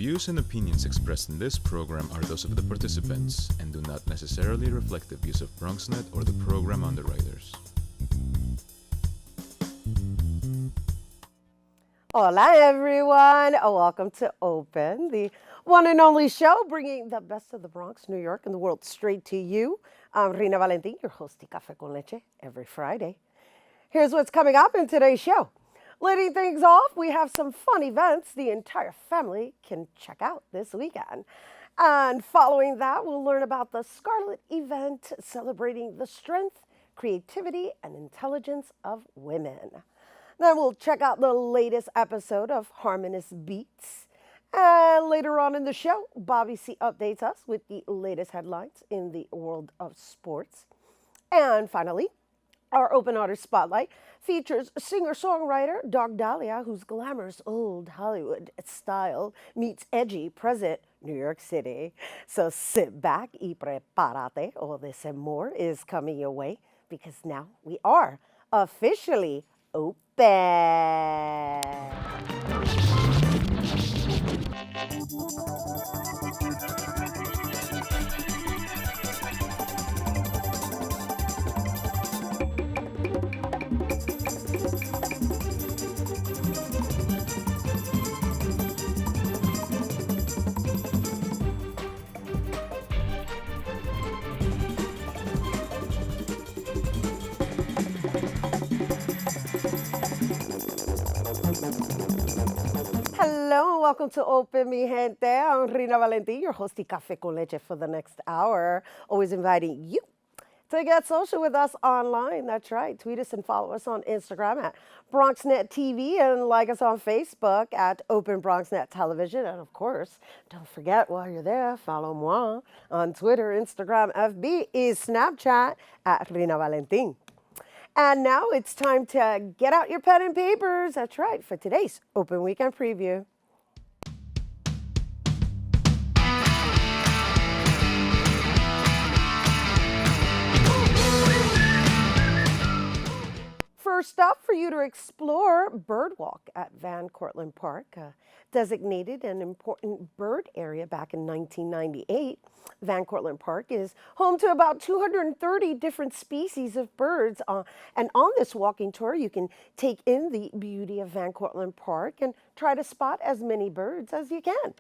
views and opinions expressed in this program are those of the participants and do not necessarily reflect the views of BronxNet or the program underwriters. Hola everyone, welcome to Open, the one and only show bringing the best of the Bronx, New York, and the world straight to you. I'm Rhina Valentin, your host of Café con Leche, every Friday. Here's what's coming up in today's show. Leading things off, we have some fun events the entire family can check out this weekend. And following that, we'll learn about the Scarlet event celebrating the strength, creativity, and intelligence of women. Then we'll check out the latest episode of Harmonious Beats. And later on in the show, Bobby C updates us with the latest headlines in the world of sports. And finally, our Open Artist Spotlight features singer-songwriter Doc Dahlia, whose glamorous old Hollywood style meets edgy present New York City. So sit back y prepárate. All this and more is coming your way because now we are officially open. Hello and welcome to Open, mi gente. I'm Rhina Valentin, your host of Café con Leche for the next hour. Always inviting you to get social with us online. That's right. Tweet us and follow us on Instagram at BronxNet TV and like us on Facebook at Open BronxNet Television. And of course, don't forget while you're there, follow moi on Twitter, Instagram, FB, is Snapchat at Rhina Valentin. And now it's time to get out your pen and papers. That's right, for today's Open Weekend Preview. First up, for you to explore Birdwalk at Van Cortlandt Park, designated an important bird area back in 1998. Van Cortlandt Park is home to about 230 different species of birds. And on this walking tour, you can take in the beauty of Van Cortlandt Park and try to spot as many birds as you can.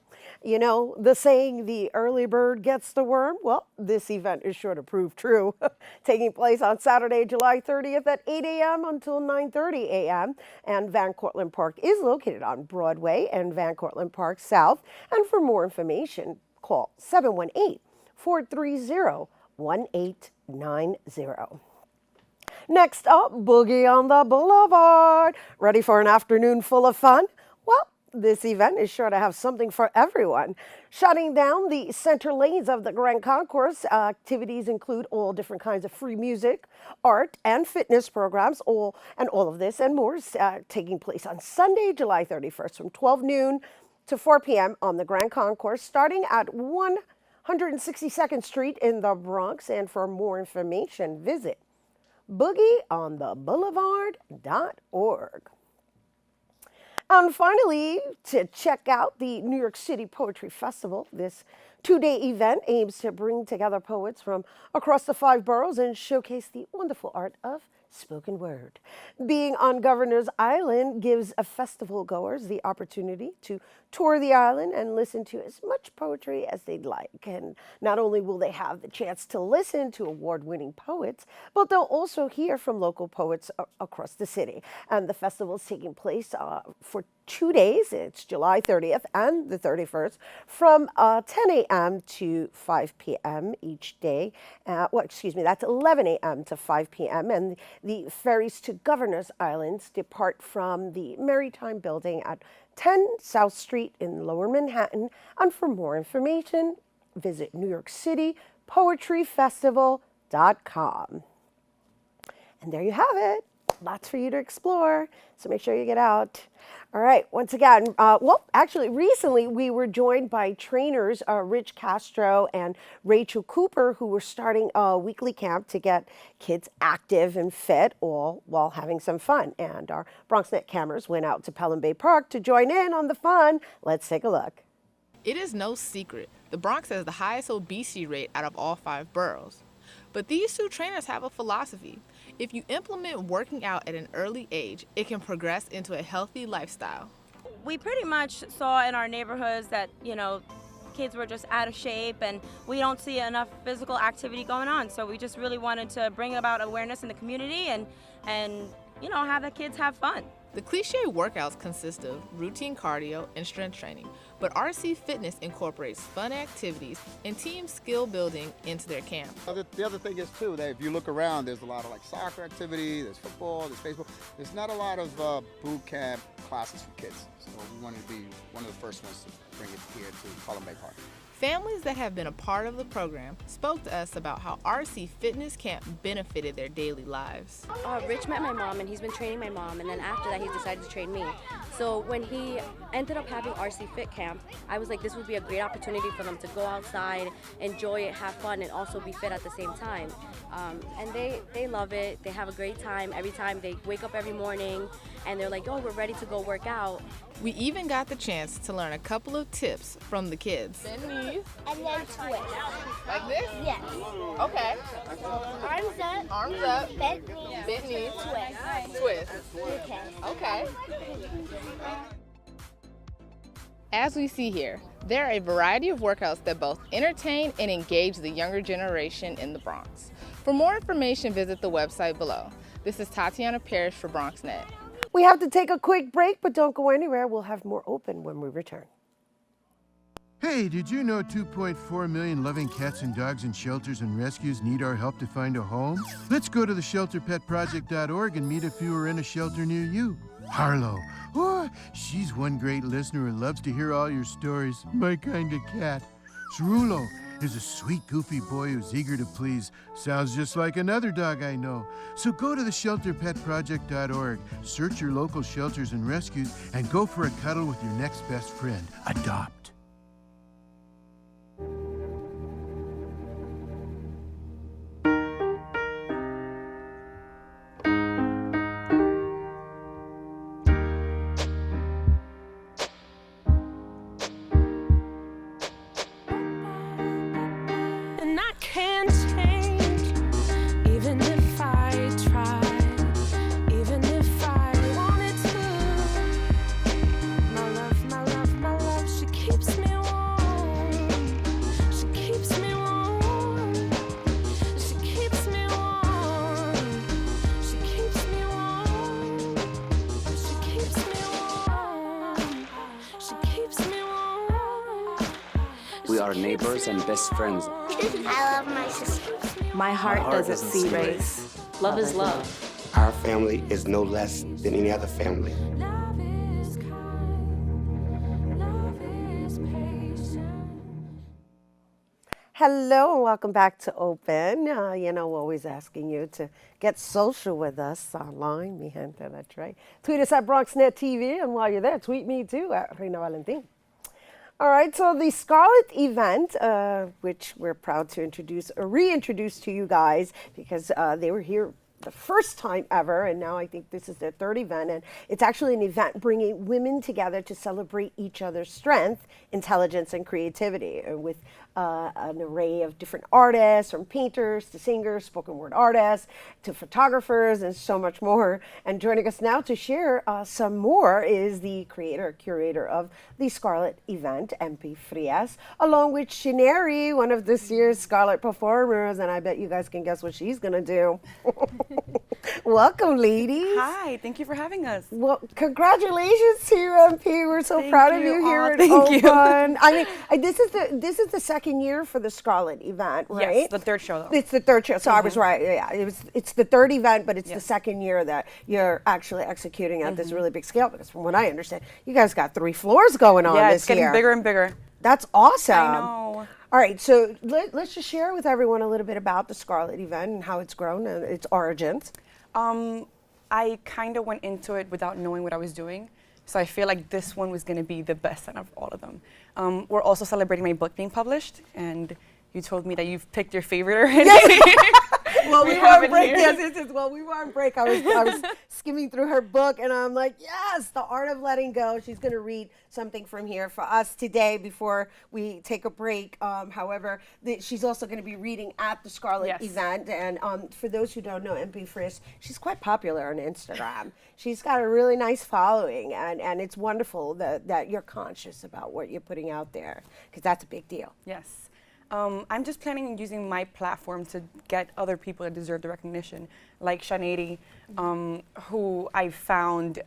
You know, the saying, the early bird gets the worm? Well, this event is sure to prove true. Taking place on Saturday, July 30th at 8 a.m. until 9:30 a.m. And Van Cortlandt Park is located on Broadway and Van Cortlandt Park South. And for more information, call 718-430-1890. Next up, Boogie on the Boulevard. Ready for an afternoon full of fun? Well, this event is sure to have something for everyone. Shutting down the center lanes of the Grand Concourse, activities include all different kinds of free music, art, and fitness programs. All of this and more is taking place on Sunday, July 31st from 12 noon to 4 p.m. on the Grand Concourse, starting at 162nd Street in the Bronx. And for more information, visit boogieontheboulevard.org. And finally, to check out the New York City Poetry Festival, this two-day event aims to bring together poets from across the 5 boroughs and showcase the wonderful art of spoken word. Being on Governor's Island gives festival goers the opportunity to tour the island and listen to as much poetry as they'd like. And not only will they have the chance to listen to award-winning poets, but they'll also hear from local poets across the city. And the festival is taking place for 2 days. It's July 30th and the 31st from 10 a.m. to 5 p.m. each day. That's 11 a.m. to 5 p.m. And the ferries to Governor's Islands depart from the Maritime Building at 10 South Street in Lower Manhattan. And for more information, visit NewYorkCityPoetryFestival.com. And there you have it. Lots for you to explore, so make sure you get out. All right, once again, recently we were joined by trainers Rich Castro and Rachel Cooper, who were starting a weekly camp to get kids active and fit, all while having some fun. And our BronxNet cameras went out to Pelham Bay Park to join in on the fun. Let's take a look. It is no secret, the Bronx has the highest obesity rate out of all 5 boroughs. But these 2 trainers have a philosophy. If you implement working out at an early age, it can progress into a healthy lifestyle. We pretty much saw in our neighborhoods that, kids were just out of shape and we don't see enough physical activity going on. So we just really wanted to bring about awareness in the community and have the kids have fun. The cliche workouts consist of routine cardio and strength training, but RC Fitness incorporates fun activities and team skill building into their camp. The other thing is too that if you look around, there's a lot of soccer activity, there's football, there's baseball. There's not a lot of boot camp classes for kids. So we wanted to be one of the first ones to bring it here to Harlem Bay Park. Families that have been a part of the program spoke to us about how RC Fitness Camp benefited their daily lives. Rich met my mom and he's been training my mom, and then after that he decided to train me. So when he ended up having RC Fit Camp, I was like, this would be a great opportunity for them to go outside, enjoy it, have fun, and also be fit at the same time. And they love it. They have a great time every time. They wake up every morning and they're like, oh, we're ready to go work out. We even got the chance to learn a couple of tips from the kids. Bend knees. And then twist. Like this? Yes. Okay. Arms up. Arms up. Bend knees. Bend knees. Twist. Twist. Okay. Okay. As we see here, there are a variety of workouts that both entertain and engage the younger generation in the Bronx. For more information, visit the website below. This is Tatiana Parrish for BronxNet. We have to take a quick break, but don't go anywhere. We'll have more open when we return. Hey, did you know 2.4 million loving cats and dogs in shelters and rescues need our help to find a home? Let's go to theshelterpetproject.org and meet a few who are in a shelter near you. Harlow. Oh, she's one great listener and loves to hear all your stories. My kind of cat. Cerulo is a sweet, goofy boy who's eager to please. Sounds just like another dog I know. So go to theshelterpetproject.org, search your local shelters and rescues, and go for a cuddle with your next best friend. Adopt. We are neighbors and best friends. I love my sister. My heart doesn't see race. Love is love. Our family is no less than any other family. Hello and welcome back to Open. We're always asking you to get social with us online. Mi gente, that's right. Tweet us at BronxNet TV, and while you're there, tweet me too at Rhina Valentin. All right, so the Scarlet event, which we're proud to reintroduce to you guys because they were here the first time ever, and now I think this is their 3rd event, and it's actually an event bringing women together to celebrate each other's strength, intelligence, and creativity, with an array of different artists, from painters to singers, spoken word artists, to photographers, and so much more. And joining us now to share some more is the curator of the Scarlet event, MP Frias, along with Shineri, one of this year's Scarlet performers, and I bet you guys can guess what she's gonna do. Welcome, ladies. Hi, thank you for having us. Well, congratulations to you, MP. We're so proud of you here at Thank Open. I mean, this is the second year for the Scarlet event, right? Yes, the 3rd show, though. It's the 3rd show, so I was right. Yeah, it's the 3rd event, but it's the second year that you're actually executing at this really big scale. Because from what I understand, you guys got 3 floors going on this year. Yeah, it's getting bigger and bigger. That's awesome. I know. All right, so let's just share with everyone a little bit about the Scarlet event and how it's grown and its origins. I kind of went into it without knowing what I was doing. So I feel like this one was going to be the best out of all of them. We're also celebrating my book being published, and you told me that you've picked your favorite already. Well, we were have on it break. here. Yes. Well, we were on break. I was skimming through her book, and I'm like, yes, The Art of Letting Go. She's going to read something from here for us today before we take a break. However, she's also going to be reading at the Scarlet event. And for those who don't know MP Frisch, she's quite popular on Instagram. She's got a really nice following, and it's wonderful that you're conscious about what you're putting out there, because that's a big deal. Yes. I'm just planning on using my platform to get other people that deserve the recognition, like Shanady, who I found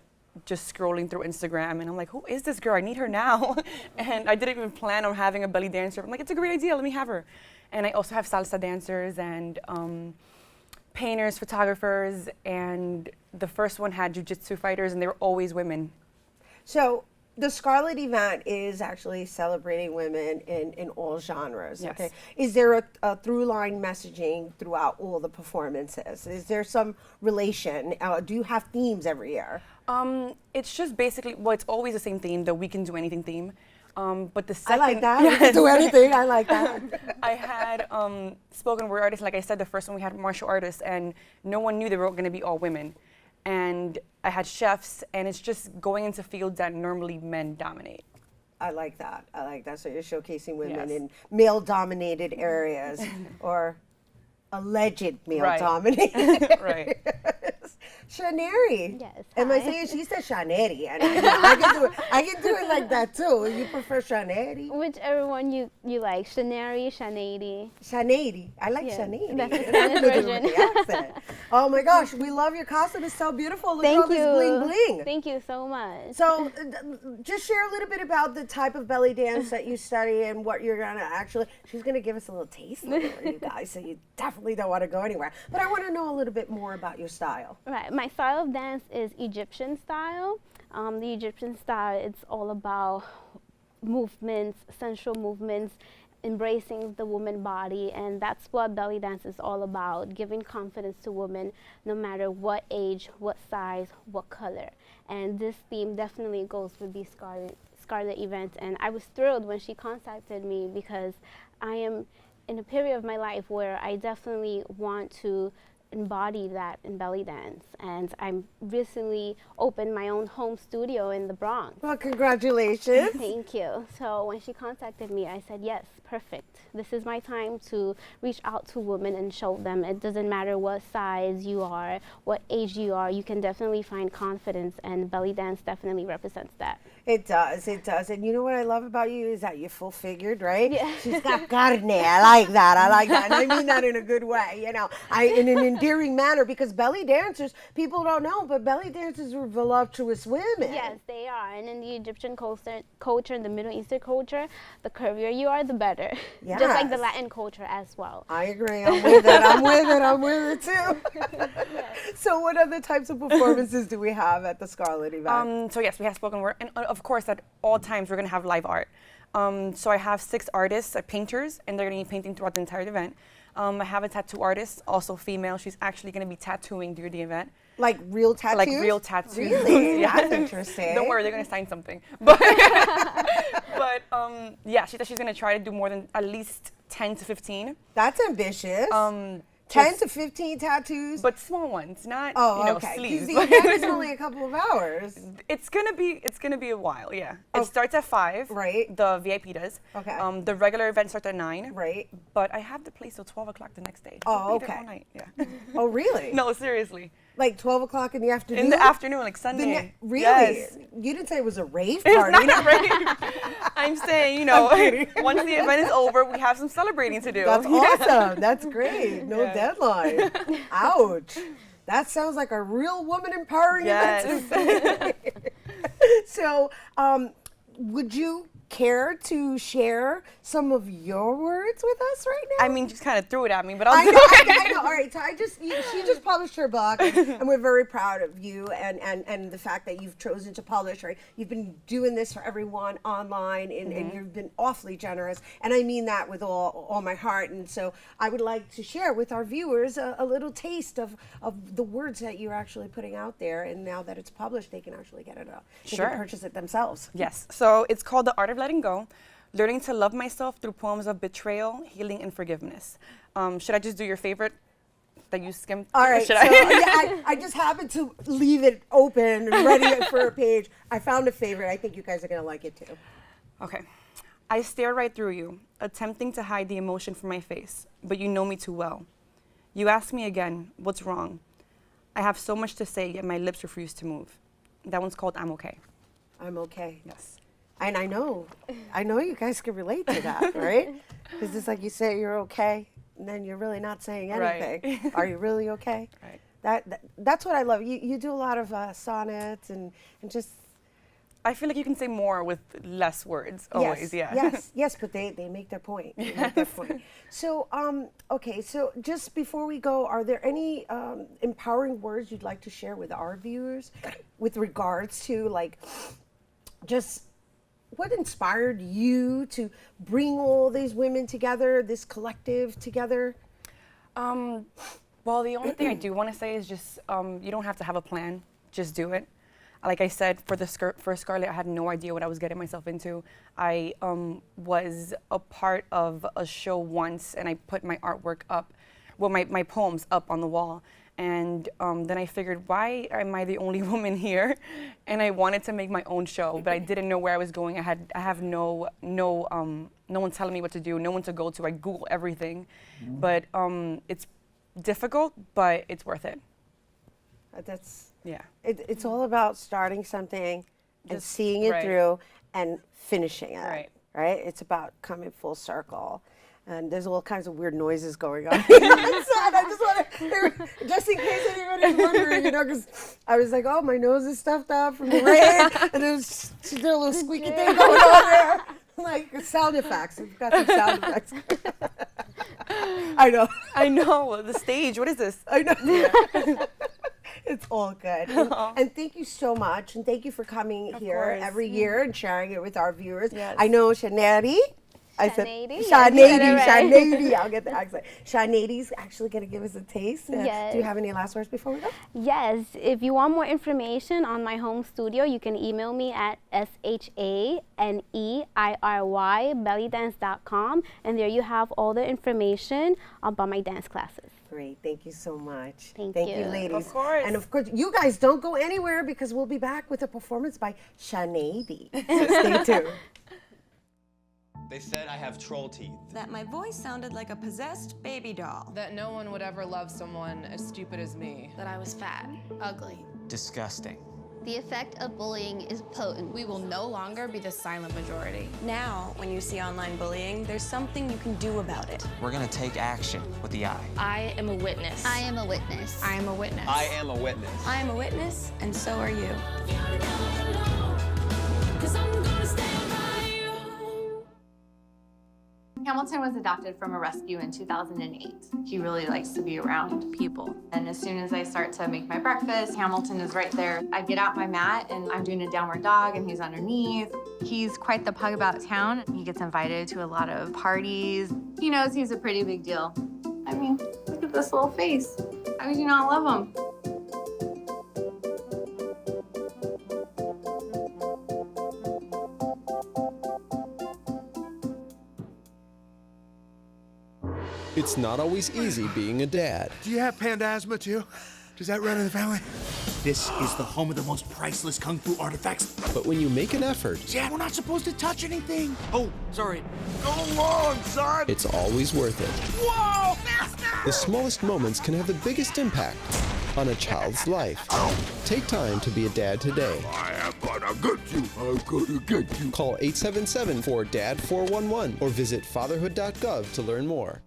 just scrolling through Instagram, and I'm like, who is this girl? I need her now. And I didn't even plan on having a belly dancer. I'm like, it's a great idea, let me have her. And I also have salsa dancers and painters, photographers, and the first one had jiu-jitsu fighters, and they were always women. So the Scarlet event is actually celebrating women in all genres. Yes. Okay. Is there a through line messaging throughout all the performances? Is there some relation? Do you have themes every year? It's just basically, well, it's always the same theme, the We Can Do Anything theme. But the second, I like that. We can do anything. I like that. I had spoken word artists. Like I said, the first one we had martial artists, and no one knew they were going to be all women. And I had chefs, and it's just going into fields that normally men dominate. I like that. I like that. So you're showcasing women Yes. in male-dominated areas, or alleged male-dominated Right. areas. Shaneri. Yes. Am I hi. saying she said Shaneri? And I can do it. I can do it like that too. You prefer Shaneri? Whichever one you like, Shaneri, Shanady. Shaneri. I like Yeah, Shaneri. that's the I'm Spanish gonna do it version. with the accent. Oh my gosh, we love your costume. It's so beautiful. Look at all Thank you. this bling bling. Thank you so much. So, just share a little bit about the type of belly dance that you study and what you're gonna actually. She's gonna give us a little taste, you guys. So you definitely don't want to go anywhere. But I want to know a little bit more about your style. Right, my style of dance is Egyptian style. The Egyptian style, it's all about movements, sensual movements, embracing the woman body, and that's what belly dance is all about, giving confidence to women no matter what age, what size, what color. And this theme definitely goes with the Scarlet event, and I was thrilled when she contacted me because I am in a period of my life where I definitely want to embody that in belly dance, and I'm recently opened my own home studio in the Bronx. Well, congratulations. Thank you. So when she contacted me, I said, yes, perfect. This is my time to reach out to women and show them it doesn't matter what size you are, what age you are, you can definitely find confidence, and belly dance definitely represents that. It does, it does. And you know what I love about you is that you're full figured, right? Yeah. She's got carne. I like that. I like that. And I mean that in a good way, you know, in an endearing manner, because belly dancers, people don't know, but belly dancers are voluptuous women. Yes, they are. And in the Egyptian culture, and the Middle Eastern culture, the curvier you are, the better. Just like the Yes. Latin culture as well. I agree. I'm with it. I'm with it. I'm with it too. So what other types of performances do we have at the Scarlet event? So yes, we have spoken word, and of course at all times we're going to have live art. So I have 6 artists, painters, and they're going to be painting throughout the entire event. I have a tattoo artist, also female. She's actually going to be tattooing during the event. Like real tattoos? Like real tattoos. Really? Yeah. That's interesting. Don't worry, they're going to sign something. But, yeah, she said she's going to try to do more than at least 10 to 15. That's ambitious. 10 to 15 tattoos? But small ones, not okay. sleeves. The event is only a couple of hours. It's gonna be a while, yeah. It starts at 5. Right. The VIP does. Okay. The regular event starts at 9. Right. But I have the place till 12 o'clock the next day. Oh, I'll be there okay. all night, yeah. Oh, really? No, seriously. Like 12 o'clock in the afternoon? In the afternoon, like Sunday. Really? Yes. You didn't say it was a rave It's party. not a rave. I'm saying, once the event is over, we have some celebrating to do. That's awesome. That's great. No Yeah. deadline. Ouch. That sounds like a real woman empowering event. Yes. So, would you care to share some of your words with us right now? I mean, just kind of threw it at me, but I'll I do know, it. I know. All right, so she just published her book, and we're very proud of you and the fact that you've chosen to publish. Right, you've been doing this for everyone online, and you've been awfully generous, and I mean that with all my heart. And so I would like to share with our viewers a little taste of the words that you're actually putting out there, and now that it's published, they can actually get it up. They Sure. can purchase it themselves. Yes. So it's called The Art of Letting Go, learning to love myself through poems of betrayal, healing, and forgiveness. Should I just do your favorite that you skimmed? All right, so I just happened to leave it open and ready for a page. I found a favorite. I think you guys are going to like it too. Okay. I stared right through you, attempting to hide the emotion from my face, but you know me too well. You ask me again, what's wrong? I have so much to say, yet my lips refuse to move. That one's called I'm Okay. I'm okay. Yes. And I know you guys can relate to that, right? Because it's like you say you're okay, and then you're really not saying anything. Right. Are you really okay? Right. That's what I love. You do a lot of sonnets and just. I feel like you can say more with less words always. Yes, but they make their point. They make their point. So, okay, so just before we go, are there any empowering words you'd like to share with our viewers with regards to like just what inspired you to bring all these women together, this collective together? Well, the only thing I do want to say is just you don't have to have a plan, just do it. Like I said, for Scarlet, I had no idea what I was getting myself into. I was a part of a show once, and I put my artwork up, well, my poems up on the wall. And then I figured, why am I the only woman here? And I wanted to make my own show, but I didn't know where I was going. I have no one telling me what to do, no one to go to. I Google everything, but it's difficult, but it's worth it. It's all about starting something and seeing it through and finishing it. Right? It's about coming full circle. And there's all kinds of weird noises going on. I just want to, just in case anybody's wondering, because I was like, oh, my nose is stuffed up from the rain, and there's still a little squeaky thing going on there. Like sound effects. We've got some sound effects. I know. The stage. What is this? I know. It's all good. And thank you so much. And thank you for coming here every year and sharing it with our viewers. Yes. I know Shanady. Shanady. I'll get the accent. Shanady's actually going to give us a taste. Yes. Do you have any last words before we go? Yes. If you want more information on my home studio, you can email me at SHANEIRY, bellydance.com, and there you have all the information about my dance classes. Great. Thank you so much. Thank you, ladies. Of course. And of course, you guys don't go anywhere because we'll be back with a performance by Shanady. So stay tuned. They said I have troll teeth. That my voice sounded like a possessed baby doll. That no one would ever love someone as stupid as me. That I was fat, ugly. Disgusting. The effect of bullying is potent. We will no longer be the silent majority. Now, when you see online bullying, there's something you can do about it. We're gonna take action with the I. I am a witness. I am a witness. I am a witness. I am a witness. I am a witness, and so are you. Hamilton was adopted from a rescue in 2008. He really likes to be around people. And as soon as I start to make my breakfast, Hamilton is right there. I get out my mat and I'm doing a downward dog and he's underneath. He's quite the pug about town. He gets invited to a lot of parties. He knows he's a pretty big deal. I mean, look at this little face. How could you not love him? It's not always easy being a dad. Do you have panda asthma too? Does that run in the family? This is the home of the most priceless kung fu artifacts. But when you make an effort, Dad, we're not supposed to touch anything. Oh, sorry. Go along, son. It's always worth it. Whoa! The smallest moments can have the biggest impact on a child's life. Take time to be a dad today. I am gonna get you. I'm gonna get you. Call 877-4DAD-411 or visit fatherhood.gov to learn more.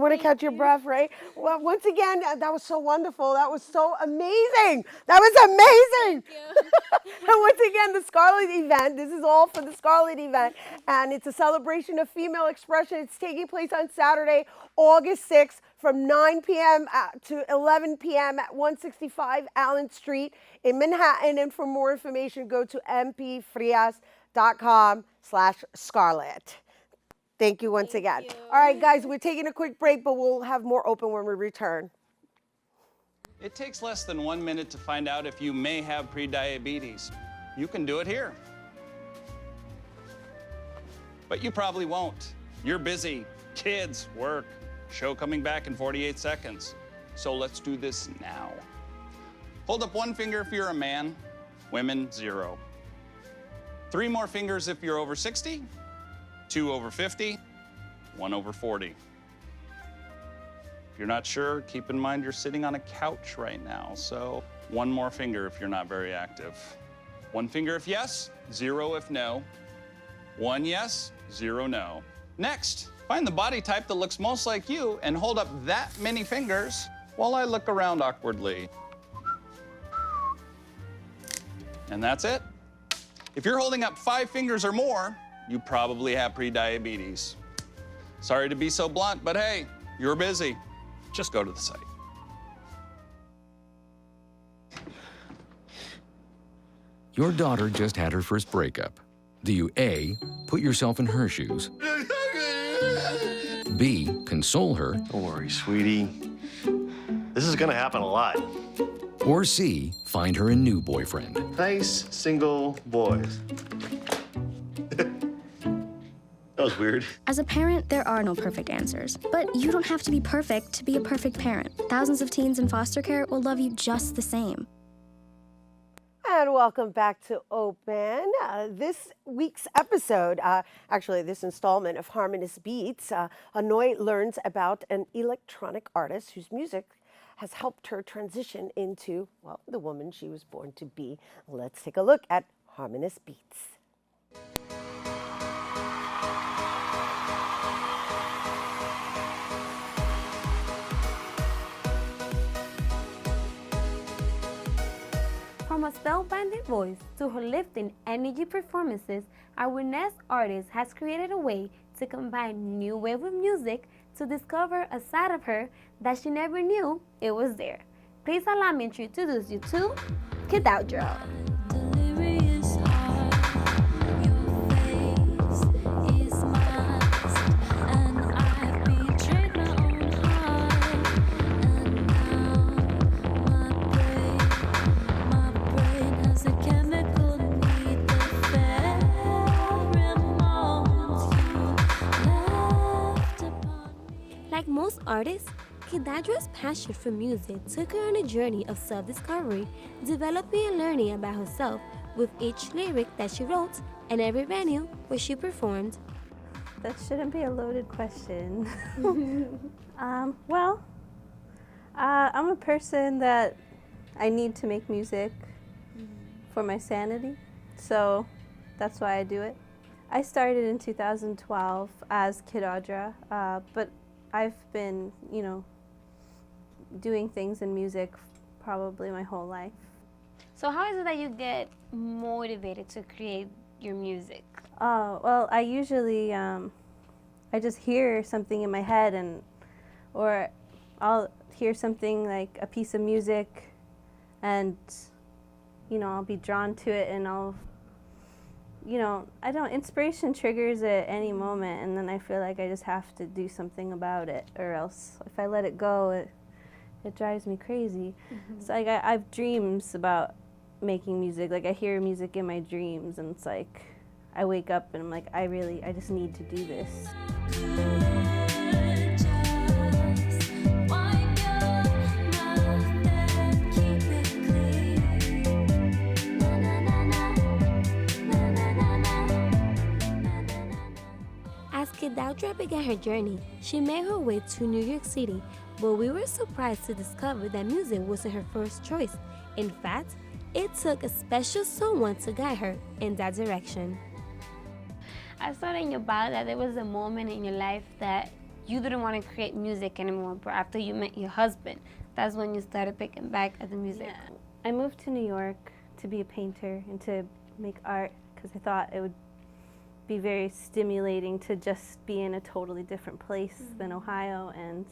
want to catch your breath, right? Well, once again, that was so wonderful. That was so amazing. That was amazing. And once again, the Scarlet event, this is all for the Scarlet event, and it's a celebration of female expression. It's taking place on Saturday, August 6th from 9 p.m. to 11 p.m. at 165 Allen Street in Manhattan. And for more information, go to mpfrias.com/scarlet. Thank you once again. All right, guys, we're taking a quick break, but we'll have more open when we return. It takes less than 1 minute to find out if you may have prediabetes. You can do it here. But you probably won't. You're busy. Kids, work, show coming back in 48 seconds. So let's do this now. Hold up one finger if you're a man, women, 0. 3 more fingers if you're over 60, 2 over 50, 1 over 40. If you're not sure, keep in mind you're sitting on a couch right now, so 1 more finger if you're not very active. 1 finger if yes, 0 if no. 1 yes, 0 no. Next, find the body type that looks most like you and hold up that many fingers while I look around awkwardly. And that's it. If you're holding up 5 fingers or more, you probably have prediabetes. Sorry to be so blunt, but hey, you're busy. Just go to the site. Your daughter just had her first breakup. Do you A, put yourself in her shoes? B, console her? Don't worry, sweetie. This is gonna happen a lot. Or C, find her a new boyfriend? Nice single boys. That was weird. As a parent, there are no perfect answers. But you don't have to be perfect to be a perfect parent. Thousands of teens in foster care will love you just the same. And welcome back to Open. This week's episode, actually this installment of Harmonious Beats, Anoy learns about an electronic artist whose music has helped her transition into, well, the woman she was born to be. Let's take a look at Harmonious Beats. From a spellbinding voice to her lifting energy performances, our next artist has created a way to combine new wave with music to discover a side of her that she never knew it was there. Please allow me to introduce you to Kedaudra. Like most artists, Kedaudra's passion for music took her on a journey of self-discovery, developing and learning about herself with each lyric that she wrote and every venue where she performed. That shouldn't be a loaded question. I'm a person that I need to make music for my sanity, so that's why I do it. I started in 2012 as Kedaudra, but I've been, doing things in music probably my whole life. So how is it that you get motivated to create your music? Well, I usually, I just hear something in my head or I'll hear something like a piece of music and, I'll be drawn to it and inspiration triggers at any moment, and then I feel like I just have to do something about it, or else if I let it go, it drives me crazy. Mm-hmm. So like I have dreams about making music. Like I hear music in my dreams, and it's like I wake up and I'm like, I just need to do this. As Kedaudra began her journey, she made her way to New York City, but we were surprised to discover that music wasn't her first choice. In fact, it took a special someone to guide her in that direction. I saw in your bio that there was a moment in your life that you didn't want to create music anymore, but after you met your husband, that's when you started picking back at the music. Yeah. I moved to New York to be a painter and to make art because I thought it would be very stimulating to just be in a totally different place than Ohio, and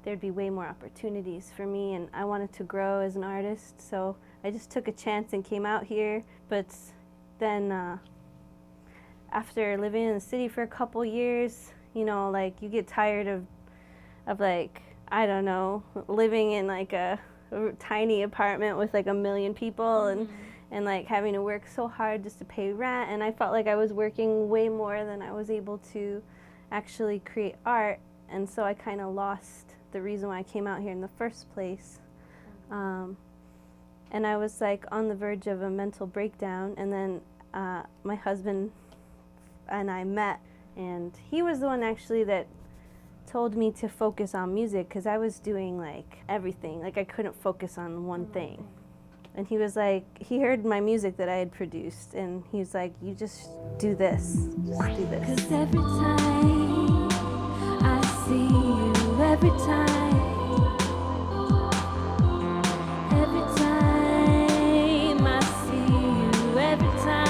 there'd be way more opportunities for me, and I wanted to grow as an artist, so I just took a chance and came out here. But then after living in the city for a couple years, you know, like you get tired of like, I don't know, living in like a tiny apartment with like 1 million people and like having to work so hard just to pay rent, and I felt like I was working way more than I was able to actually create art, and so I kind of lost the reason why I came out here in the first place. And I was like on the verge of a mental breakdown, and then my husband and I met, and he was the one actually that told me to focus on music because I was doing like everything, like I couldn't focus on one thing. And he was like, he heard my music that I had produced, and he was like, you just do this, just do this. 'Cause every time I see you, every time I see you, every time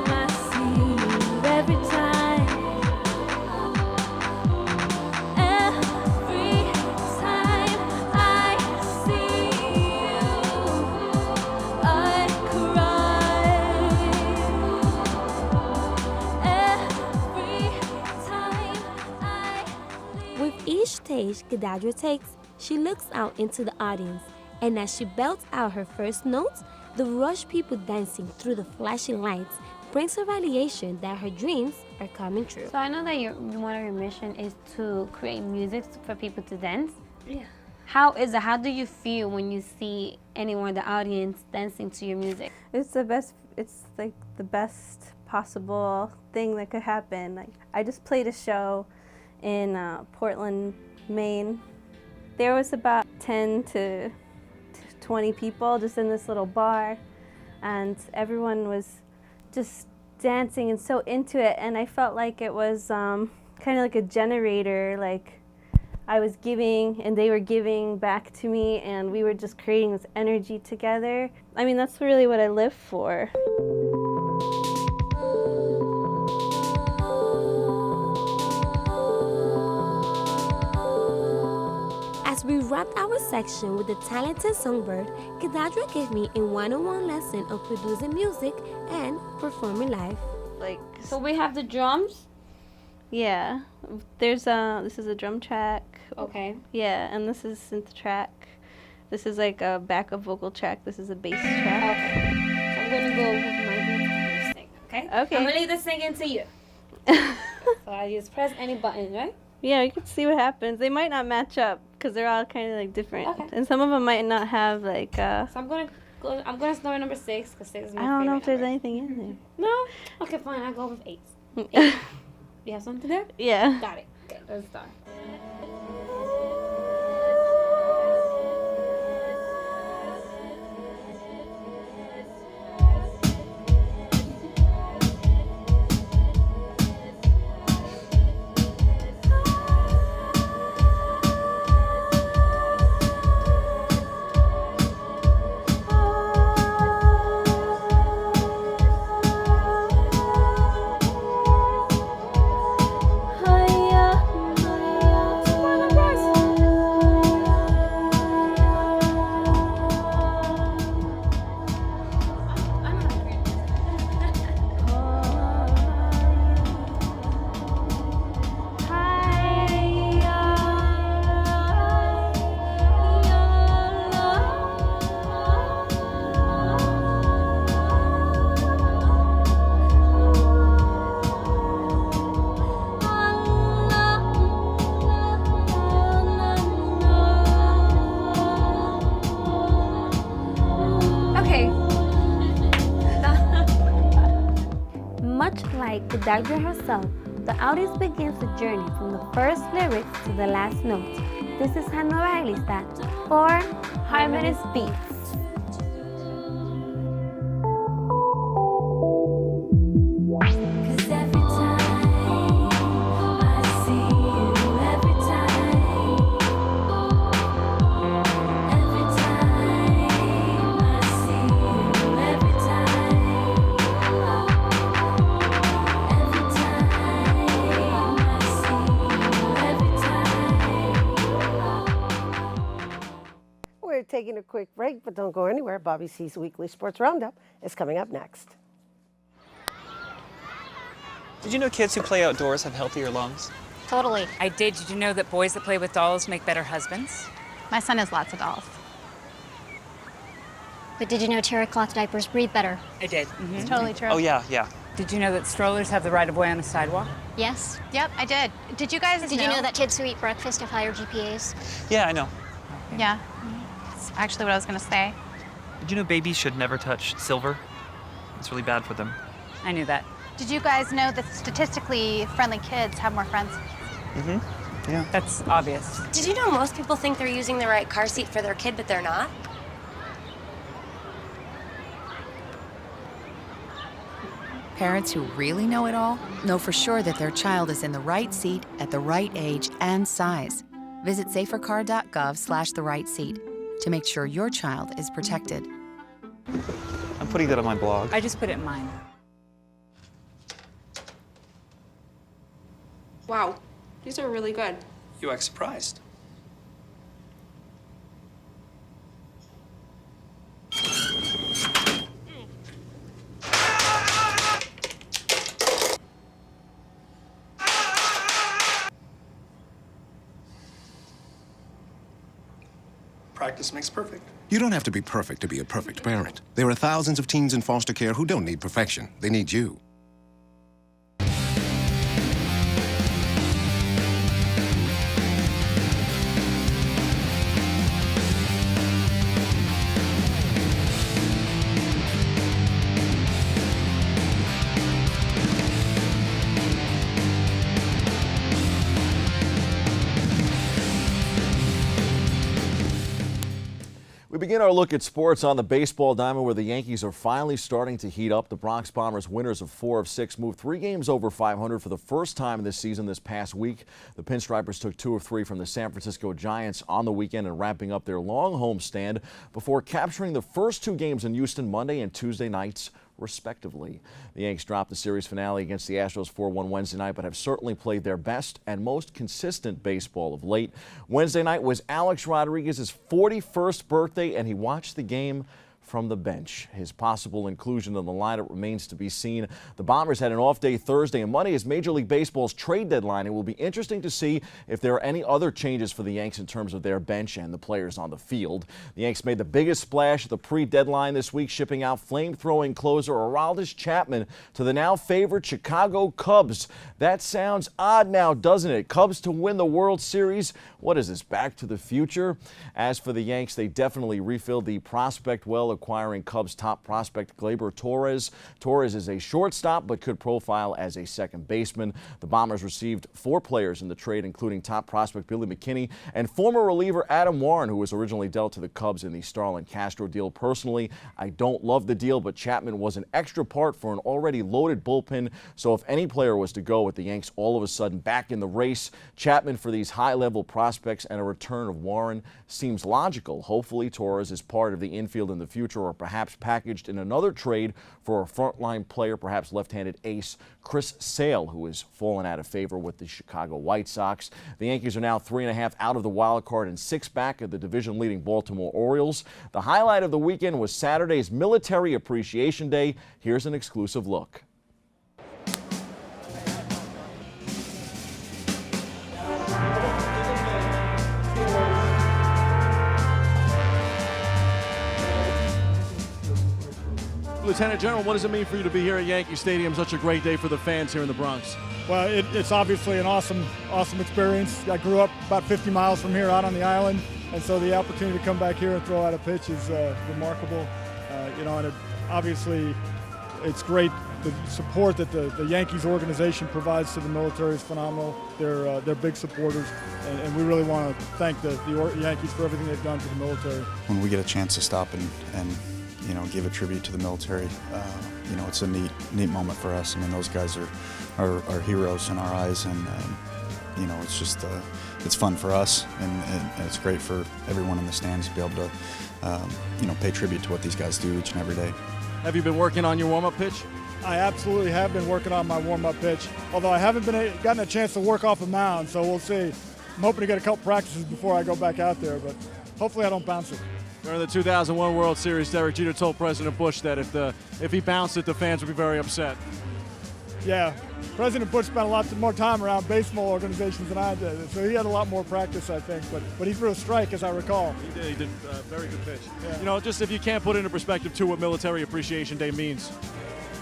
I see you, every time I see you, I cry. With each stage Kadadra takes, she looks out into the audience, and as she belts out her first notes, the rush people dancing through the flashing lights brings her validation that her dreams are coming true. So I know that one of your mission is to create music for people to dance. Yeah. How is it? How do you feel when you see anyone in the audience dancing to your music? It's the best. It's like the best possible thing that could happen. Like I just played a show in Portland, Maine. There was about 10 to 20 people just in this little bar, and everyone was just dancing and so into it, and I felt like it was kind of like a generator, like I was giving and they were giving back to me, and we were just creating this energy together. I mean, that's really what I live for. As we wrapped our section with the talented songbird, Kadadra gave me a one-on-one lesson of producing music and performing live. Like, so we have the drums. Yeah, there's this is a drum track. Okay. Yeah, and this is synth track. This is like a backup vocal track. This is a bass track. Okay. So I'm gonna go with my beat and you sing. Okay. Okay. I'm gonna leave the singing to you. So I just press any button, right? Yeah, you can see what happens. They might not match up because they're all kind of like different, Okay. and some of them might not have like. So I'm gonna start number 6 because 6 is my I don't know if favorite there's anything in there. No? Okay, fine. I'll go with 8. 8. You have something there? Yeah. Got it. Okay, let's start. Much like Kadadra herself, the audience begins the journey from the first lyrics to the last note. This is Hannah Riley's that for Harmonious Beats. taking a quick break, but don't go anywhere. Bobby C's Weekly Sports Roundup is coming up next. Did you know kids who play outdoors have healthier lungs? Totally. I did. Did you know that boys that play with dolls make better husbands? My son has lots of dolls. But did you know terracloth diapers breathe better? I did. It's totally true. Oh, yeah. Did you know that strollers have the right of way on a sidewalk? Yes. Yep, I did. Did you guys Did you know that kids who eat breakfast have higher GPAs? Yeah, I know. Yeah. That's actually what I was going to say. Did you know babies should never touch silver? It's really bad for them. I knew that. Did you guys know that statistically friendly kids have more friends? Mm-hmm. Yeah. That's obvious. Did you know most people think they're using the right car seat for their kid, but they're not? Parents who really know it all know for sure that their child is in the right seat at the right age and size. Visit safercar.gov/the right seat to make sure your child is protected. I'm putting that on my blog. I just put it in mine. Wow, these are really good. You act surprised. Practice makes perfect. You don't have to be perfect to be a perfect parent. There are thousands of teens in foster care who don't need perfection. They need you. We begin our look at sports on the baseball diamond, where the Yankees are finally starting to heat up. The Bronx Bombers, winners of 4 of 6, moved 3 games over 500 for the first time this season this past week. The Pinstripers took 2 of 3 from the San Francisco Giants on the weekend and wrapping up their long homestand before capturing the first 2 games in Houston Monday and Tuesday nights, respectively. The Yanks dropped the series finale against the Astros 4-1 Wednesday night, but have certainly played their best and most consistent baseball of late. Wednesday night was Alex Rodriguez's 41st birthday, and he watched the game from the bench. His possible inclusion in the lineup remains to be seen. The Bombers had an off day Thursday, and Monday is Major League Baseball's trade deadline. It will be interesting to see if there are any other changes for the Yanks in terms of their bench and the players on the field. The Yanks made the biggest splash at the pre-deadline this week, shipping out flame-throwing closer Aroldis Chapman to the now favored Chicago Cubs. That sounds odd now, doesn't it? Cubs to win the World Series? What is this, Back to the Future? As for the Yanks, they definitely refilled the prospect well, acquiring Cubs top prospect Gleyber Torres. Torres is a shortstop but could profile as a second baseman. The Bombers received 4 players in the trade, including top prospect Billy McKinney and former reliever Adam Warren, who was originally dealt to the Cubs in the Starlin Castro deal. Personally, I don't love the deal, but Chapman was an extra part for an already loaded bullpen, so if any player was to go with the Yanks all of a sudden back in the race, Chapman for these high-level prospects and a return of Warren seems logical. Hopefully Torres is part of the infield in the future, or perhaps packaged in another trade for a frontline player, perhaps left-handed ace Chris Sale, who has fallen out of favor with the Chicago White Sox. The Yankees are now 3.5 out of the wild card and 6 back of the division-leading Baltimore Orioles. The highlight of the weekend was Saturday's Military Appreciation Day. Here's an exclusive look. Lieutenant General, what does it mean for you to be here at Yankee Stadium? Such a great day for the fans here in the Bronx. Well, it's obviously an awesome experience. I grew up about 50 miles from here out on the island, and so the opportunity to come back here and throw out a pitch is remarkable. And obviously it's great. The support that the Yankees organization provides to the military is phenomenal. They're big supporters, and we really want to thank the Yankees for everything they've done for the military. When we get a chance to stop and give a tribute to the military, it's a neat moment for us. I mean, those guys are heroes in our eyes, and it's just it's fun for us, and it's great for everyone in the stands to be able to pay tribute to what these guys do each and every day. Have you been working on your warm-up pitch? I absolutely have been working on my warm-up pitch, although I haven't gotten a chance to work off a mound, so we'll see. I'm hoping to get a couple practices before I go back out there, but hopefully I don't bounce it. During the 2001 World Series, Derek Jeter told President Bush that if he bounced it, the fans would be very upset. Yeah, President Bush spent a lot more time around baseball organizations than I did, so he had a lot more practice, I think. But he threw a strike, as I recall. He did a very good pitch. Yeah. You know, just if you can't put into perspective, too, what Military Appreciation Day means.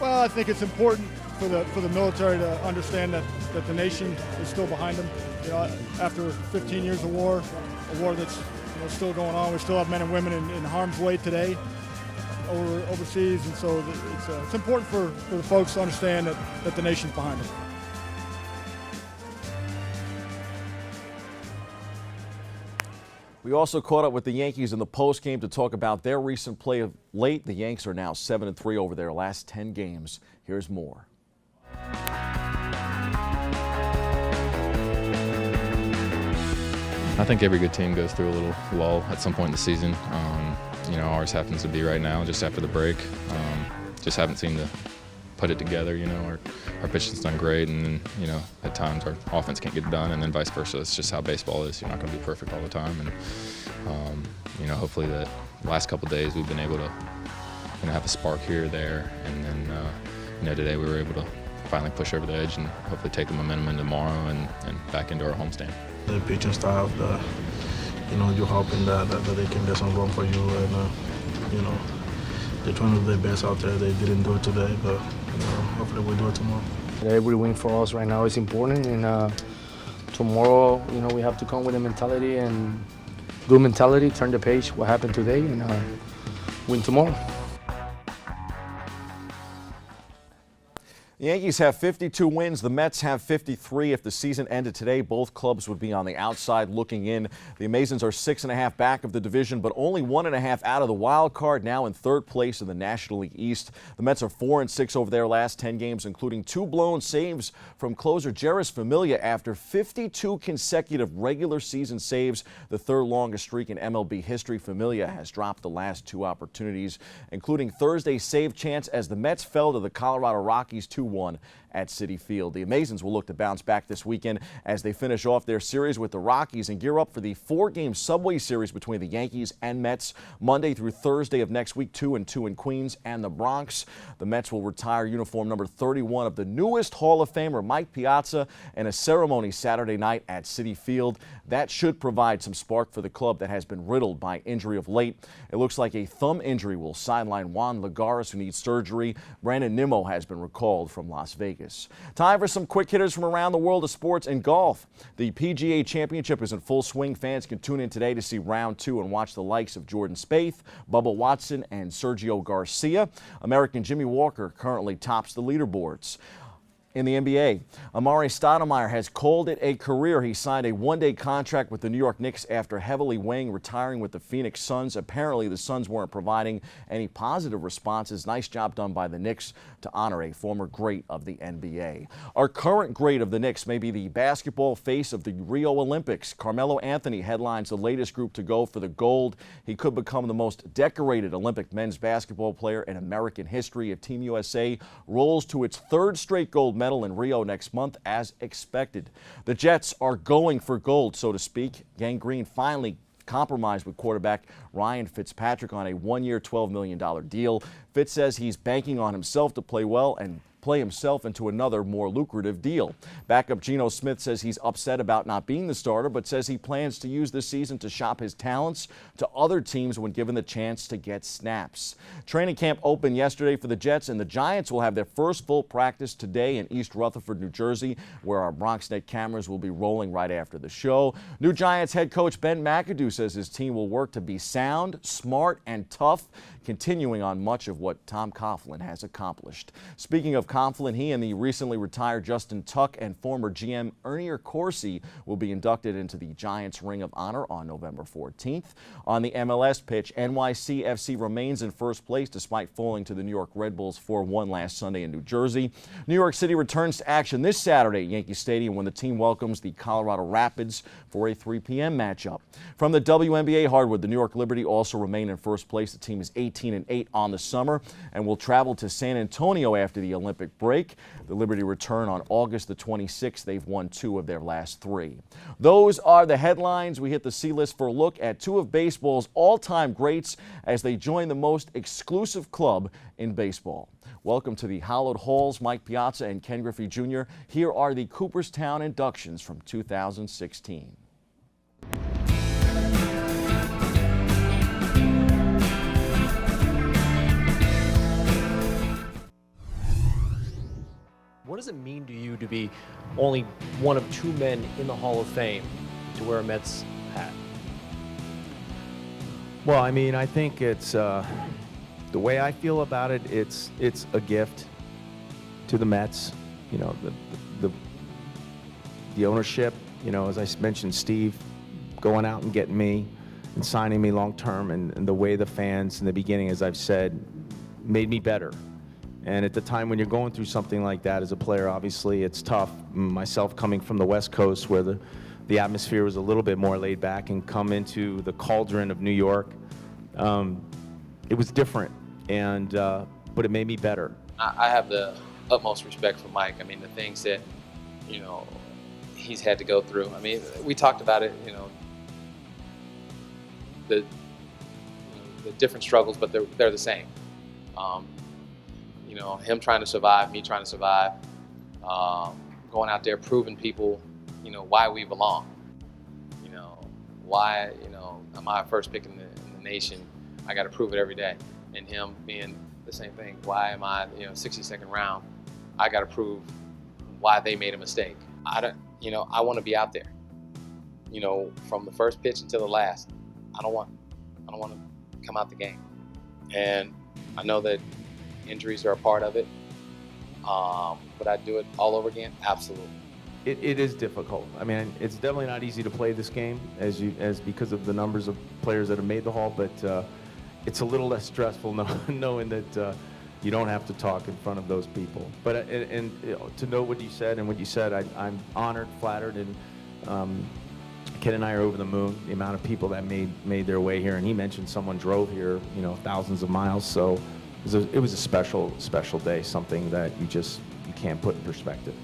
Well, I think it's important for the military to understand that the nation is still behind them. You know, after 15 years of war, a war that's still going on, we still have men and women in harm's way today overseas, and so it's important for the folks to understand that the nation's behind them. We also caught up with the Yankees in the postgame to talk about their recent play of late. The Yanks are now 7-3 over their last 10 games. Here's more. I think every good team goes through a little lull at some point in the season. You know, ours happens to be right now, just after the break. Just haven't seemed to put it together. You know, our pitching's done great, and then, you know, at times our offense can't get it done, and then vice versa. It's just how baseball is. You're not going to be perfect all the time, and you know, hopefully the last couple of days we've been able to, you know, have a spark here or there, and then you know, today we were able to finally push over the edge and hopefully take the momentum into tomorrow and back into our homestand. The pitching staff, you know, you're hoping that they can get some run for you, and you know, they're trying to do their best out there. They didn't do it today, but you know, hopefully we'll do it tomorrow. Every win for us right now is important, and tomorrow, you know, we have to come with a mentality and good mentality, turn the page, what happened today, and win tomorrow. The Yankees have 52 wins. The Mets have 53. If the season ended today, both clubs would be on the outside looking in. The Amazons are 6.5 back of the division, but only 1.5 out of the wild card, now in third place in the National League East. The Mets are 4-6 over their last 10 games, including 2 blown saves from closer Jeurys Familia after 52 consecutive regular season saves, the third longest streak in MLB history. Familia has dropped the last 2 opportunities, including Thursday's save chance as the Mets fell to the Colorado Rockies 2-1 at Citi Field. The Amazons will look to bounce back this weekend as they finish off their series with the Rockies and gear up for the 4-game Subway Series between the Yankees and Mets Monday through Thursday of next week, 2-2 in Queens and the Bronx. The Mets will retire uniform number 31 of the newest Hall of Famer Mike Piazza in a ceremony Saturday night at Citi Field. That should provide some spark for the club that has been riddled by injury of late. It looks like a thumb injury will sideline Juan Lagares, who needs surgery. Brandon Nimmo has been recalled from Las Vegas. Time for some quick hitters from around the world of sports and golf. The PGA Championship is in full swing. Fans can tune in today to see round 2 and watch the likes of Jordan Spieth, Bubba Watson, and Sergio Garcia. American Jimmy Walker currently tops the leaderboards. In the NBA, Amari Stoudemire has called it a career. He signed a one-day contract with the New York Knicks after heavily weighing retiring with the Phoenix Suns. Apparently, the Suns weren't providing any positive responses. Nice job done by the Knicks to honor a former great of the NBA. Our current great of the Knicks may be the basketball face of the Rio Olympics. Carmelo Anthony headlines the latest group to go for the gold. He could become the most decorated Olympic men's basketball player in American history if Team USA rolls to its 3rd straight gold medal in Rio next month as expected. The Jets are going for gold, so to speak. Gang Green finally compromised with quarterback Ryan Fitzpatrick on a 1-year, $12 million deal. Fitz says he's banking on himself to play well and play himself into another, more lucrative deal. Backup Geno Smith says he's upset about not being the starter, but says he plans to use this season to shop his talents to other teams when given the chance to get snaps. Training camp opened yesterday for the Jets, and the Giants will have their first full practice today in East Rutherford, New Jersey, where our BronxNet cameras will be rolling right after the show. New Giants head coach Ben McAdoo says his team will work to be sound, smart, and tough, continuing on much of what Tom Coughlin has accomplished. Speaking of Coughlin, he and the recently retired Justin Tuck and former GM Ernie Corsi will be inducted into the Giants Ring of Honor on November 14th. On the MLS pitch, NYCFC remains in first place despite falling to the New York Red Bulls 4-1 last Sunday in New Jersey. New York City returns to action this Saturday at Yankee Stadium when the team welcomes the Colorado Rapids for a 3 p.m. matchup. From the WNBA hardwood, the New York Liberty also remain in first place. The team is 18-8 on the summer and will travel to San Antonio after the Olympics Olympic break. The Liberty return on August the 26th. They've won 2 of their last 3. Those are the headlines. We hit the C-list for a look at 2 of baseball's all-time greats as they join the most exclusive club in baseball. Welcome to the hallowed halls, Mike Piazza and Ken Griffey Jr. Here are the Cooperstown inductions from 2016. What does it mean to you to be only one of 2 men in the Hall of Fame to wear a Mets hat? Well, I mean, I think it's the way I feel about it. It's a gift to the Mets. You know, the ownership. You know, as I mentioned, Steve going out and getting me and signing me long term, and the way the fans in the beginning, as I've said, made me better. And at the time when you're going through something like that as a player, obviously it's tough. Myself coming from the West Coast where the atmosphere was a little bit more laid back and come into the cauldron of New York, it was different, and but it made me better. I have the utmost respect for Mike. I mean, the things that, you know, he's had to go through. I mean, we talked about it, you know, the different struggles, but they're the same. You know, him trying to survive, me trying to survive, going out there proving people, you know, why we belong. You know, why, you know, am I first pick in the nation? I got to prove it every day. And him being the same thing. Why am I, you know, 62nd round? I got to prove why they made a mistake. You know, I want to be out there. You know, from the first pitch until the last. I don't want to come out the game. And I know that injuries are a part of it, but I'd do it all over again, absolutely. It is difficult. I mean, it's definitely not easy to play this game as because of the numbers of players that have made the Hall, but it's a little less stressful knowing that you don't have to talk in front of those people. But and you know, to know what you said and what you said, I'm honored, flattered, and Ken and I are over the moon. The amount of people that made their way here, and he mentioned someone drove here, you know, thousands of miles. So it was a special day, something that you can't put in perspective.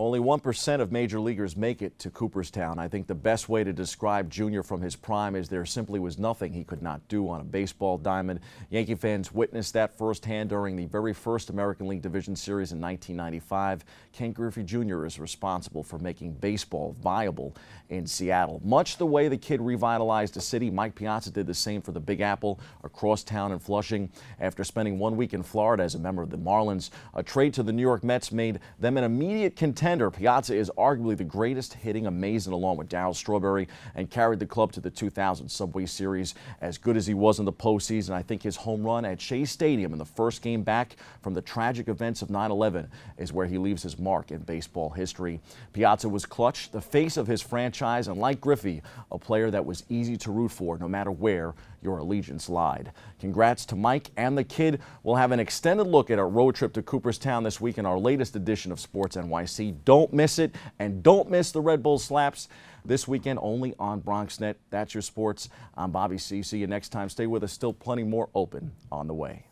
Only 1% of major leaguers make it to Cooperstown. I think the best way to describe Junior from his prime is there simply was nothing he could not do on a baseball diamond. Yankee fans witnessed that firsthand during the very first American League Division Series in 1995. Ken Griffey Jr. is responsible for making baseball viable in Seattle. Much the way the kid revitalized the city, Mike Piazza did the same for the Big Apple, across town in Flushing. After spending 1 week in Florida as a member of the Marlins, a trade to the New York Mets made them an immediate contender. Piazza is arguably the greatest hitting amazing along with Darryl Strawberry, and carried the club to the 2000 Subway Series. As good as he was in the postseason, I think his home run at Shea Stadium in the first game back from the tragic events of 9/11 is where he leaves his mark in baseball history. Piazza was clutch, the face of his franchise, and like Griffey, a player that was easy to root for no matter where your allegiance lied. Congrats to Mike and the kid. We'll have an extended look at our road trip to Cooperstown this week in our latest edition of Sports NYC. Don't miss it, and don't miss the Red Bull Slaps this weekend only on BronxNet. That's your sports. I'm Bobby C. See you next time. Stay with us. Still plenty more open on the way.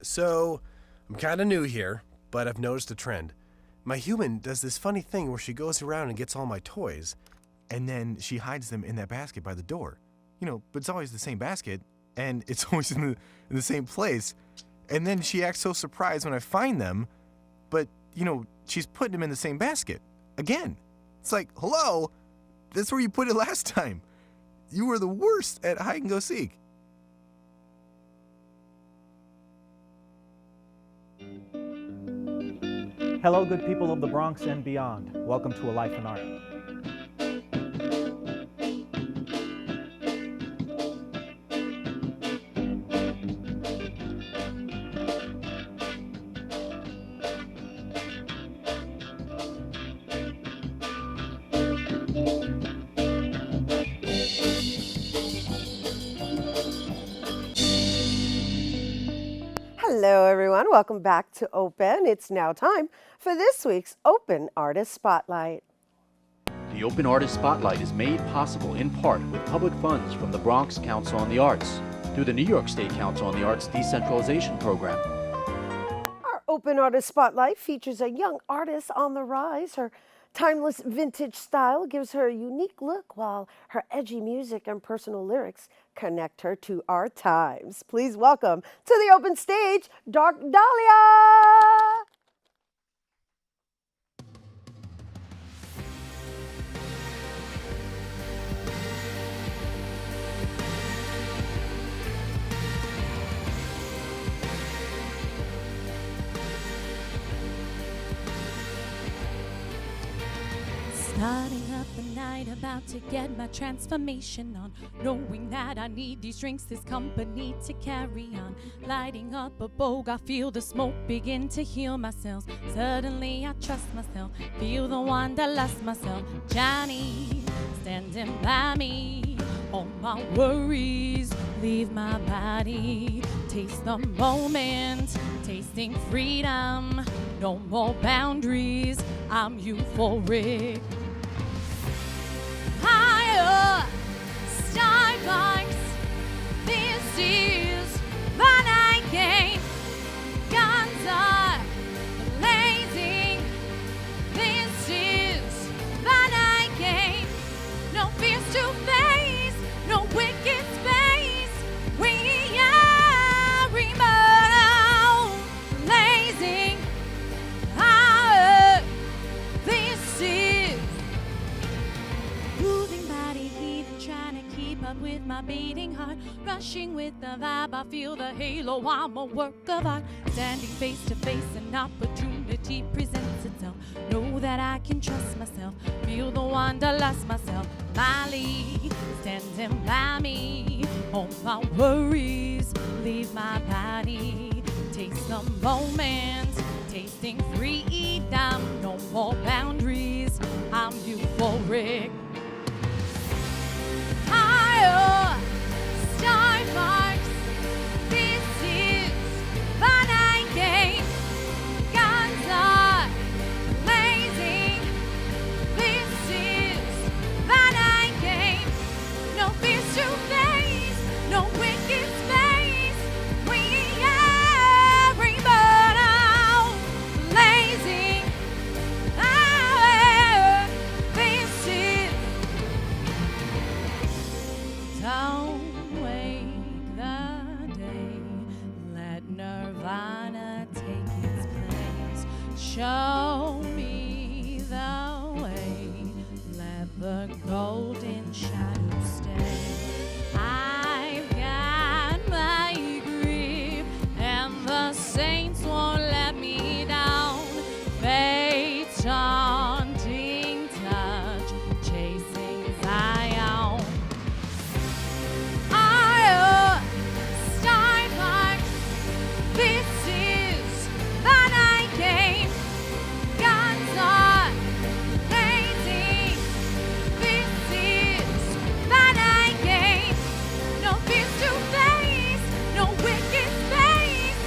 So, I'm kind of new here, but I've noticed a trend. My human does this funny thing where she goes around and gets all my toys, and then she hides them in that basket by the door. You know, but it's always the same basket, and it's always in the same place. And then she acts so surprised when I find them, but, you know, she's putting them in the same basket again. It's like, hello, that's where you put it last time. You were the worst at hide and go seek. Hello, good people of the Bronx and beyond. Welcome to A Life in Art. Hello, everyone. Welcome back to Open. It's now time for this week's Open Artist Spotlight. The Open Artist Spotlight is made possible in part with public funds from the Bronx Council on the Arts through the New York State Council on the Arts Decentralization Program. Open Artist Spotlight features a young artist on the rise. Her timeless vintage style gives her a unique look, while her edgy music and personal lyrics connect her to our times. Please welcome to the open stage, Dark Dahlia! Starting up the night, about to get my transformation on. Knowing that I need these drinks, this company to carry on. Lighting up a bogue, I feel the smoke begin to heal myself. Suddenly I trust myself, feel the wanderlust myself. Johnny, standing by me. All my worries leave my body. Taste the moment, tasting freedom. No more boundaries, I'm euphoric. Higher, Starbucks, this is my night game. Guns are blazing, this is my night game. No fears to face, no wicked space. We are remote, blazing. Higher, this is moving body heaving, trying to keep up with my beating heart. Rushing with the vibe, I feel the halo, I'm a work of art. Standing face to face, an opportunity presents itself. Know that I can trust myself, feel the wanderlust myself. Molly, standing by me. All my worries leave my body. Taste the moment, tasting freedom. No more boundaries, I'm euphoric. Higher, Starbucks, this is my night game. Guns are blazing, this is my night game. No fears to face, no wicked space. We are remote, blazing. Higher, this is. Don't wake the day, let Nirvana take its place. Show me the way, let the golden shadow stay. I've got my grip, and the saints won't let me down. Fate's haunting touch, chasing Zion. Higher, Starbucks, this is my night game. Guns are blazing, this is my night game. No fears to face, no wicked space.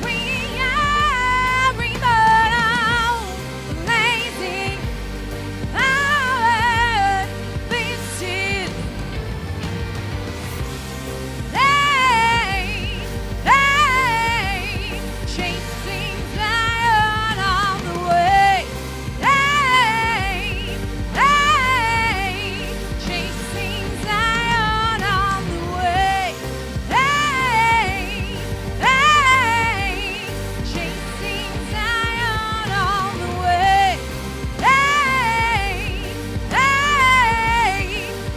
We are remote, blazing. Higher, this is. Hey, hey, chasing Zion on the way. Hey, hey, chasing Zion on the way. Hey, hey, chasing Zion on the way. Hey, hey,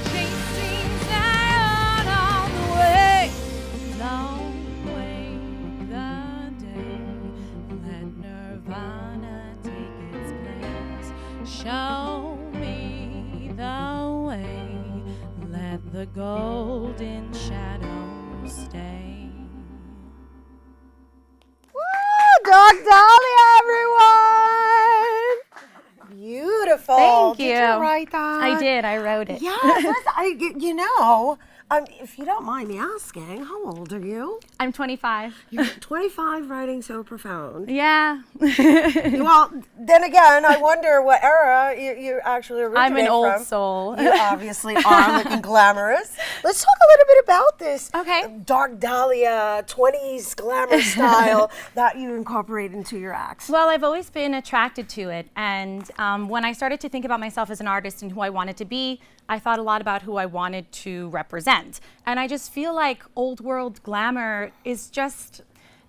chasing Zion on the way. Don't wake the day, let Nirvana take its place. Show me the way, let the golden shadow stay. Woo! Dark Dahlia, everyone! Beautiful. Thank Did you. you write that? I did. I wrote it. Yes, you know, If you don't mind me asking, how old are you? I'm 25. You're 25, writing so profound. Yeah. Well, then again, I wonder what era you actually originate from. I'm an old soul. You obviously are looking glamorous. Let's talk a little bit about this dark dahlia 20s glamour style that you incorporate into your acts. Well, I've always been attracted to it, and when I started to think about myself as an artist and who I wanted to be, I thought a lot about who I wanted to represent. And I just feel like old world glamour is just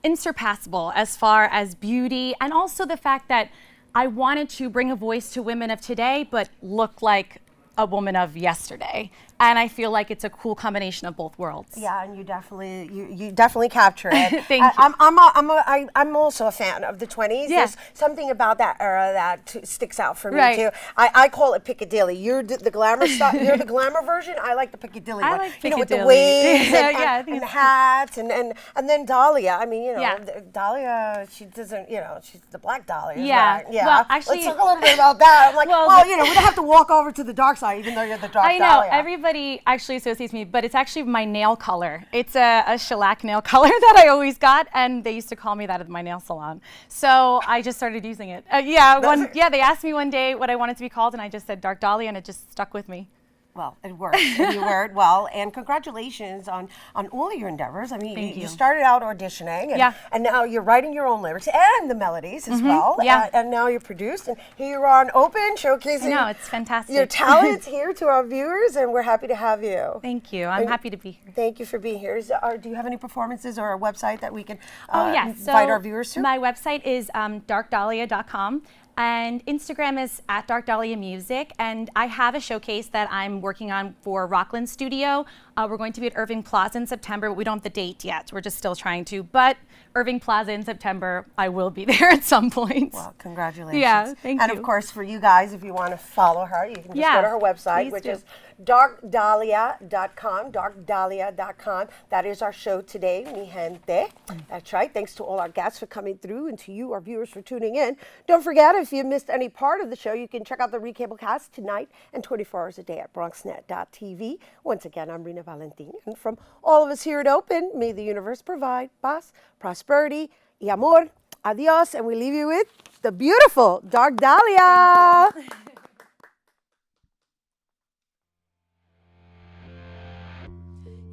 unsurpassable as far as beauty, and also the fact that I wanted to bring a voice to women of today but look like a woman of yesterday. And I feel like it's a cool combination of both worlds. Yeah, and you definitely capture it. Thank you. I'm also a fan of the 20s. Yeah. There's something about that era that sticks out for me Right. too. I call it Piccadilly. You're the glamour style. You're the glamour version. I like the Piccadilly one. like You know, with the Piccadilly. waves and, Yeah, I think and the it's hats and then Dahlia. I mean, Yeah. Dahlia. She doesn't. She's the Black Dahlia. Yeah. Right? Yeah. Well, actually, let's talk a little bit about that. I'm like, well, we don't have to walk over to the dark side, even though you're the dark I know, Dahlia. everybody actually associates me, but it's actually my nail color. It's a shellac nail color that I always got, and they used to call me that at my nail salon. So I just started using it. They asked me one day what I wanted to be called, and I just said Dark Dahlia, and it just stuck with me. Well, it worked. And you word well, and congratulations on all of your endeavors. I mean, Thank you you. started out auditioning, and now you're writing your own lyrics and the melodies as well. Yeah. And now you're produced, and here you are on Open, showcasing I know, it's fantastic. your talents here to our viewers, and we're happy to have you. Thank you. I'm happy to be here. Thank you for being here. Do you have any performances or a website that we can So invite our viewers to? my website is darkdahlia.com. And Instagram is @DarkDahliaMusic, and I have a showcase that I'm working on for Rockland Studio. We're going to be at Irving Plaza in September, but we don't have the date yet. We're just still trying to. But Irving Plaza in September, I will be there at some point. Well, congratulations. Yeah, thank you. And of course, for you guys, if you want to follow her, you can just go to her website, which is darkdahlia.com, darkdahlia.com. That is our show today, mi gente. That's right. Thanks to all our guests for coming through, and to you, our viewers, for tuning in. Don't forget, if you missed any part of the show, you can check out the recable cast tonight and 24 hours a day at BronxNet.tv. Once again, I'm Rhina Valentin, and from all of us here at Open, may the universe provide paz, prosperity, y amor. Adios, and we leave you with the beautiful Dark Dahlia.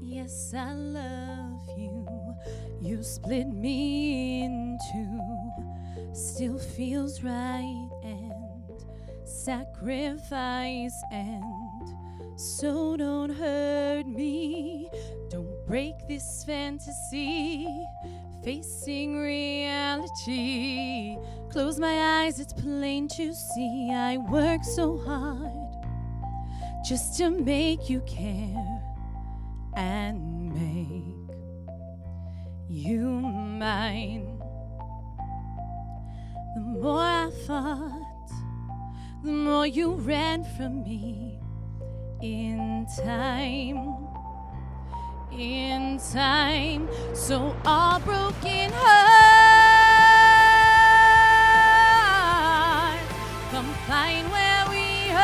Yes, I love you. You split me in two. Still feels right, and sacrifice, and so don't hurt me. Don't break this fantasy. Facing reality. Close my eyes, it's plain to see. I work so hard just to make you care and make you mine. The more I fought, the more you ran from me. In time, so all broken hearts come find where we are.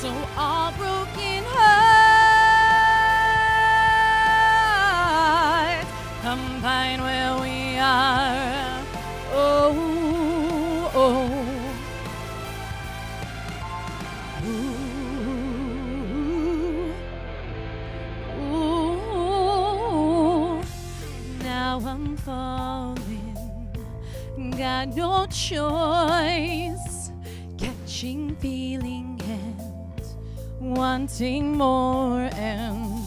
So all broken hearts come find where we are. Oh, oh. I'm falling, got no choice, catching feeling and wanting more, and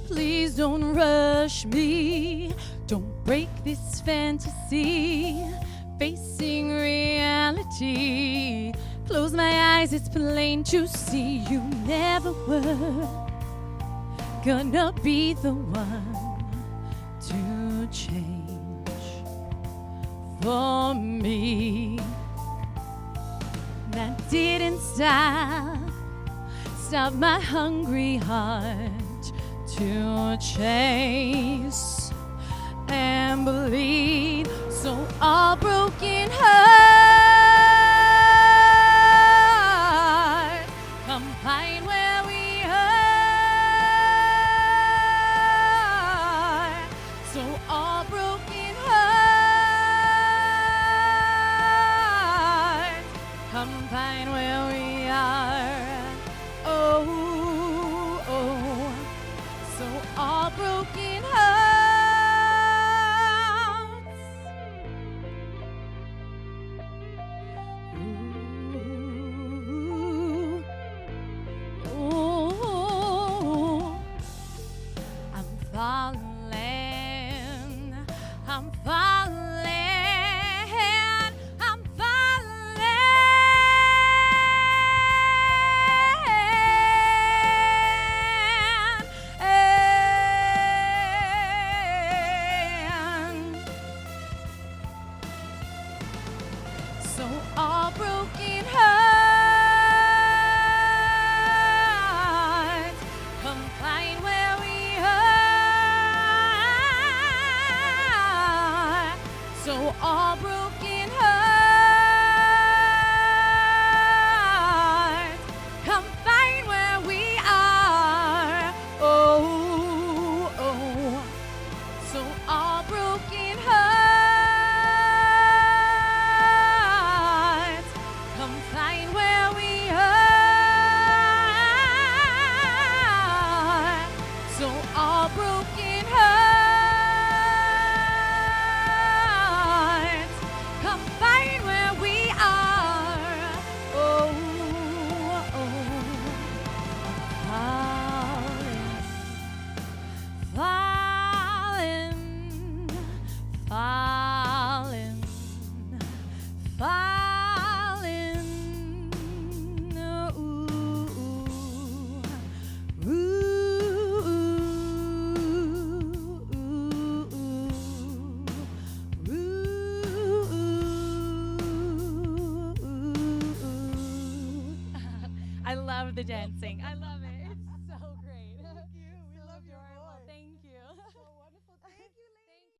please don't rush me, don't break this fantasy, facing reality, close my eyes, it's plain to see you never were gonna be the one to change for me. That didn't stop my hungry heart to chase and bleed. So all broken hearts come confined where we are. Oh, oh, so all broken hearts. Ooh, I'm falling, I'm falling, I'm falling. So all broken hearts, come find where we are. So all broken hearts, come find where we are. Oh, oh. So all broken hearts, come find where we are. So all broken hearts, come find where we are. Oh, oh. Falling, falling, falling, falling. Ooh, I love the dancing. I love